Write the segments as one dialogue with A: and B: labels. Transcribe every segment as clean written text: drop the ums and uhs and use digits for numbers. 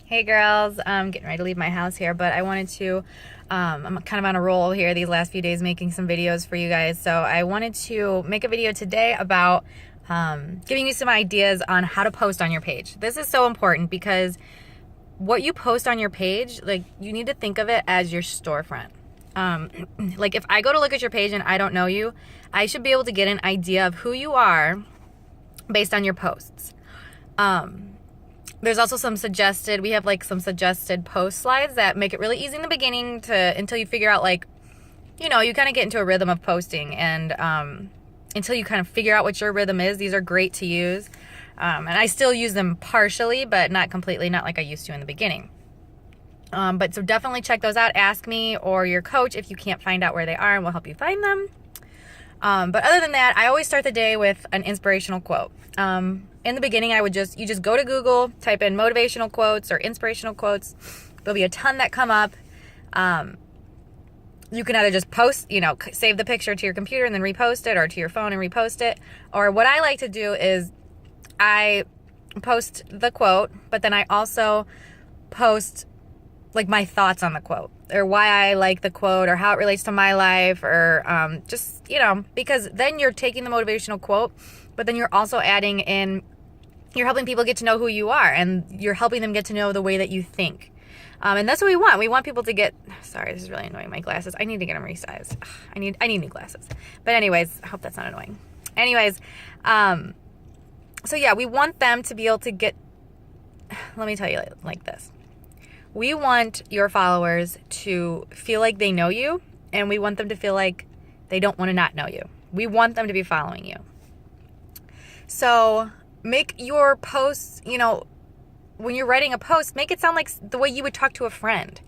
A: Hey girls, I'm getting ready to leave my house here, but I wanted to, I'm kind of on a roll here these last few days making some videos for you guys. So I wanted to make a video today about giving you some ideas on how to post on your page. This is so important because what you post on your page, like, you need to think of it as your storefront. Like, if I go to look at your page and I don't know you, I should be able to get an idea of who you are based on your posts. There's also some suggested post slides that make it really easy in the beginning until you figure out, like, you kind of get into a rhythm of posting, and until you kind of figure out what your rhythm is, these are great to use. And I still use them partially, but not completely, not like I used to in the beginning. But so definitely check those out. Ask me or your coach if you can't find out where they are, and we'll help you find them. But other than that, I always start the day with an inspirational quote. In the beginning, you just go to Google, type in motivational quotes or inspirational quotes. There'll be a ton that come up. You can either just post, save the picture to your computer and then repost it, or to your phone and repost it. Or what I like to do is I post the quote, but then I also post like my thoughts on the quote, or why I like the quote, or how it relates to my life, or because then you're taking the motivational quote, but then you're also adding in, you're helping people get to know who you are, and you're helping them get to know the way that you think. And that's what we want. We want people to get, sorry, this is really annoying, my glasses. I need to get them resized. I need new glasses. But anyways, I hope that's not annoying. Anyways, so yeah, we want them to be able to get, let me tell you like this. We want your followers to feel like they know you, and we want them to feel like they don't want to not know you. We want them to be following you. So make your posts, when you're writing a post, make it sound like the way you would talk to a friend.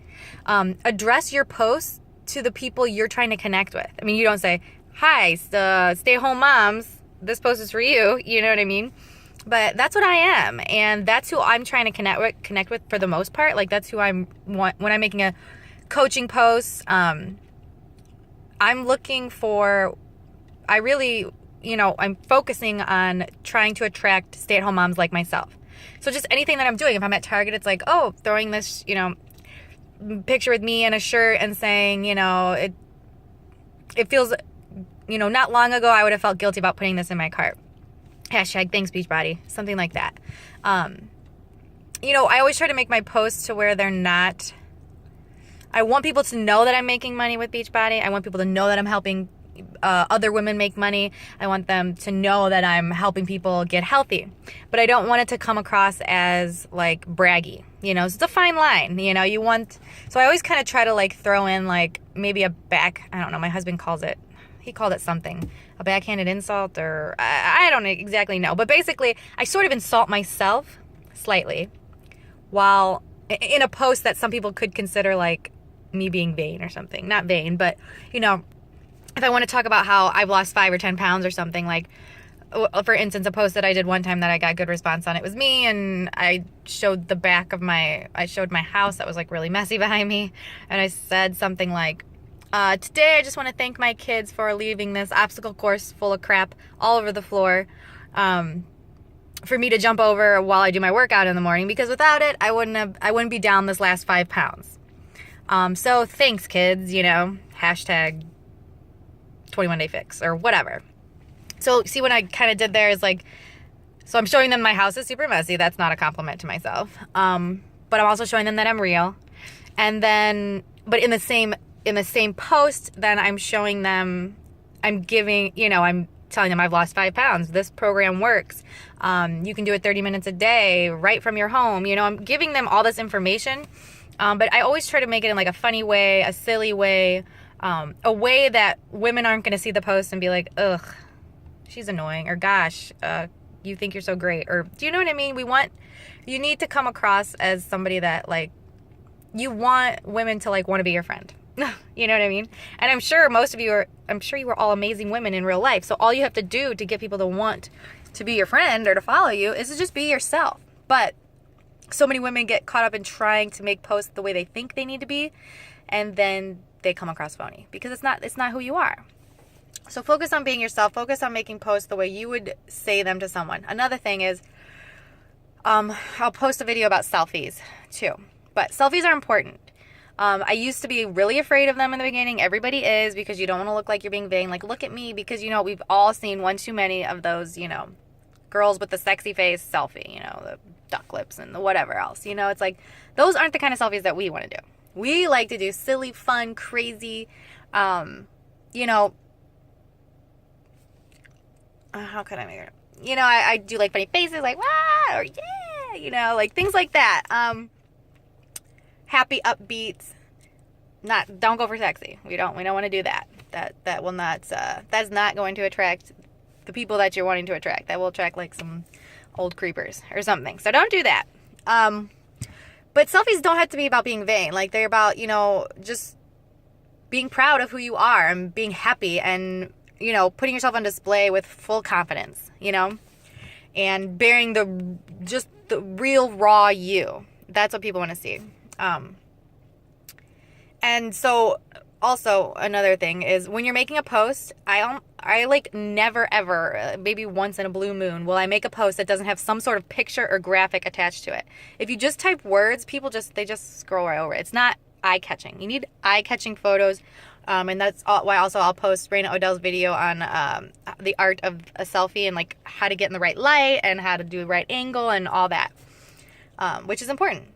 A: Address your posts to the people you're trying to connect with. I mean, you don't say, hi, stay-at-home moms, this post is for you. You know what I mean? But that's what I am, and that's who I'm trying to connect with for the most part. Like, that's who I'm when I'm making a coaching post. I'm looking for, I'm focusing on trying to attract stay-at-home moms like myself. So just anything that I'm doing, if I'm at Target, it's like, oh, throwing this, picture with me in a shirt and saying, it feels, not long ago I would have felt guilty about putting this in my cart. Hashtag thanks Beachbody, something like that. I always try to make my posts to where they're not, I want people to know that I'm making money with Beachbody. I want people to know that I'm helping other women make money. I want them to know that I'm helping people get healthy. But I don't want it to come across as like braggy. So it's a fine line. So I always kind of try to like throw in like maybe I don't know, my husband he called it something, a backhanded insult, or I don't exactly know. But basically, I sort of insult myself slightly while in a post that some people could consider like me being vain or something. Not vain, but, if I want to talk about how I've lost 5 or 10 pounds or something, like, for instance, a post that I did one time that I got good response on, it was me, and I showed my house that was like really messy behind me, and I said something like, today I just want to thank my kids for leaving this obstacle course full of crap all over the floor for me to jump over while I do my workout in the morning, because without it, I wouldn't be down this last 5 pounds. So thanks, kids, hashtag 21-day fix or whatever. So see what I kind of did there is like, so I'm showing them my house is super messy. That's not a compliment to myself. But I'm also showing them that I'm real. And then, but in the same post, then I'm showing them, I'm telling them I've lost 5 pounds. This program works. You can do it 30 minutes a day right from your home. I'm giving them all this information. But I always try to make it in like a funny way, a silly way, a way that women aren't going to see the post and be like, ugh, she's annoying, or gosh, you think you're so great, or do you know what I mean? You need to come across as somebody that like, you want women to like want to be your friend. You know what I mean? And I'm sure you were all amazing women in real life. So all you have to do to get people to want to be your friend or to follow you is to just be yourself. But so many women get caught up in trying to make posts the way they think they need to be, and then they come across phony because it's not who you are. So focus on being yourself. Focus on making posts the way you would say them to someone. Another thing is, I'll post a video about selfies too. But selfies are important. I used to be really afraid of them in the beginning. Everybody is, because you don't want to look like you're being vain. Like, look at me, because, you know, we've all seen one too many of those, you know, girls with the sexy face selfie, you know, the duck lips and the whatever else. You know, it's like, those aren't the kind of selfies that we want to do. We like to do silly, fun, crazy, you know, how could I make it? You know, I do like funny faces, like, wow, or yeah, you know, like things like that. Happy, upbeat, don't go for sexy. We don't want to do that. That will not, that's not going to attract the people that you're wanting to attract. That will attract like some old creepers or something. So don't do that. But selfies don't have to be about being vain. Like, they're about, you know, just being proud of who you are and being happy and, you know, putting yourself on display with full confidence, you know, and bearing the real raw you. That's what people want to see. And so also another thing is, when you're making a post, I like never ever, maybe once in a blue moon, will I make a post that doesn't have some sort of picture or graphic attached to it. If you just type words, people they just scroll right over it. It's not eye-catching. You need eye-catching photos. And that's why also I'll post Raina Odell's video on the art of a selfie and like how to get in the right light and how to do the right angle and all that, which is important.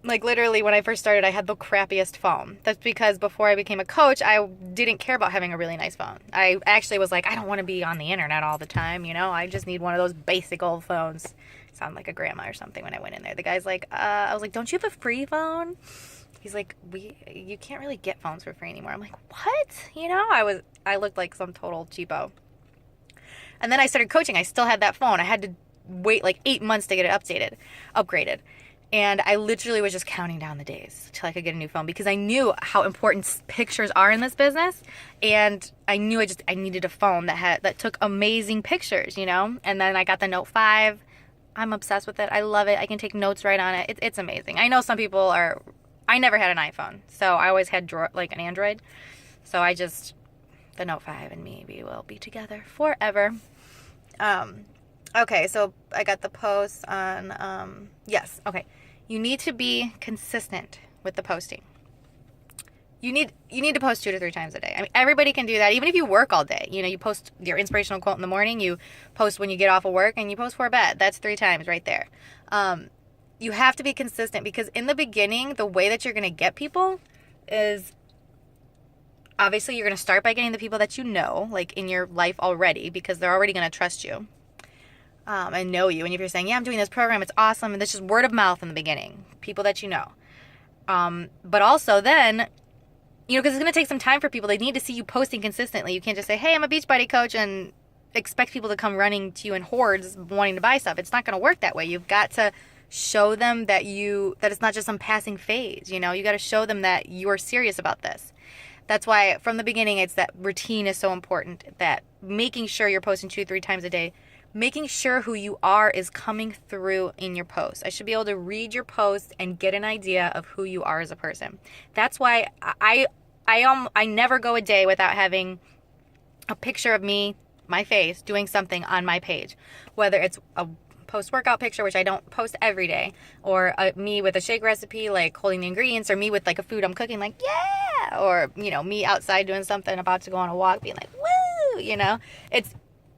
A: Like, literally, when I first started, I had the crappiest phone. That's because before I became a coach, I didn't care about having a really nice phone. I actually was like, I don't want to be on the internet all the time, you know? I just need one of those basic old phones. Sound like a grandma or something when I went in there. The guy's like, I was like, don't you have a free phone? He's like, you can't really get phones for free anymore. I'm like, what? You know, I looked like some total cheapo. And then I started coaching. I still had that phone. I had to wait like 8 months to get it upgraded. And I literally was just counting down the days till I could get a new phone, because I knew how important pictures are in this business. And I knew I needed a phone that took amazing pictures, you know? And then I got the Note 5. I'm obsessed with it. I love it. I can take notes right on it. It's amazing. I know some people I never had an iPhone, so I always had like an Android. So the Note 5 and me, we will be together forever. Okay, so I got the post on, yes, okay. You need to be consistent with the posting. You need to post 2 to 3 times a day. I mean, everybody can do that. Even if you work all day, you know, you post your inspirational quote in the morning, you post when you get off of work, and you post before bed. That's 3 times right there. You have to be consistent, because in the beginning, the way that you're going to get people is, obviously, you're going to start by getting the people that you know, like in your life already, because they're already going to trust you. And know you. And if you're saying, yeah, I'm doing this program, it's awesome, and it's just word of mouth in the beginning, people that you know. But also then, you know, because it's going to take some time for people. They need to see you posting consistently. You can't just say, hey, I'm a Beachbody coach, and expect people to come running to you in hordes wanting to buy stuff. It's not going to work that way. You've got to show them that it's not just some passing phase. You know, you got to show them that you are serious about this. That's why from the beginning, it's that routine is so important, that making sure you're posting 2-3 times a day, making sure who you are is coming through in your posts. I should be able to read your posts and get an idea of who you are as a person. That's why I never go a day without having a picture of me, my face, doing something on my page. Whether it's a post-workout picture, which I don't post every day, or me with a shake recipe, like holding the ingredients, or me with like a food I'm cooking, like, yeah, or, you know, me outside doing something, about to go on a walk, being like, woo, you know.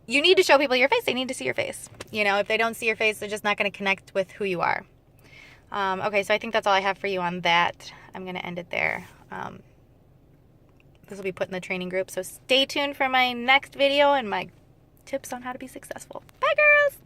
A: You need to show people your face. They need to see your face. You know, if they don't see your face, they're just not going to connect with who you are. Okay, so I think that's all I have for you on that. I'm going to end it there. This will be put in the training group, so stay tuned for my next video and my tips on how to be successful. Bye, girls!